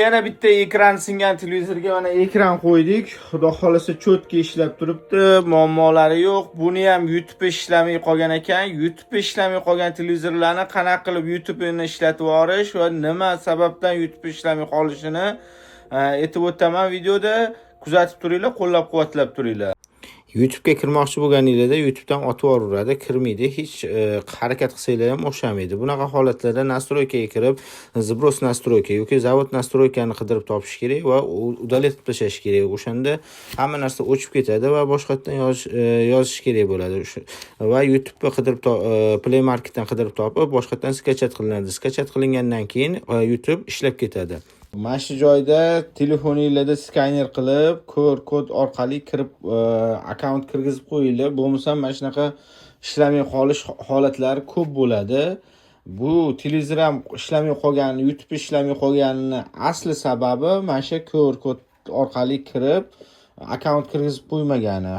Yana bitta ekran singan televizorga mana ekran qo'ydik. Xudo xolasa cho'tka ishlab turibdi, muammolari yo'q. Buni ham YouTube ishlamay qolgan ekan. YouTube ishlamay qolgan televizorlarni qanaqa qilib YouTube'ni ishlatib yuborish va nima sababdan YouTube ishlamay qolishini aytib o'taman videoda. Kuzatib turinglar, qo'llab-quvvatlab turinglar. YouTube'ga kirmoqchi bo'lganingizda YouTube'dan otib yuboradi, kirmaydi, hech harakat qilsanglar ham o'xshamaydi. Bunaqa holatlarda настройкаga kirib, сброс настройка yoki zavod настройкani qidirib topish kerak va удалить qilib tashlash kerak. O'shanda hamma narsa o'chib ketadi va boshqatdan yozish kerak bo'ladi. Va YouTube'ni qidirib Play Marketdan qidirib topib, boshqatdan skachat qilinadi. Skachat qilingandan keyin YouTube ishlab ketadi. Mana shu joyda telefoningizda skaner qilib, QR kod orqali kirib akkaunt kirgizib qo'yinglar. Bo'lmasa mana shunaqa ishlamay qolish holatlari ko'p bo'ladi. Bu televizor ham ishlamay qolgani, YouTube ishlamay qolganini asli sababi mana shu QR kod orqali kirib akkaunt kirgizib qo'ymagani.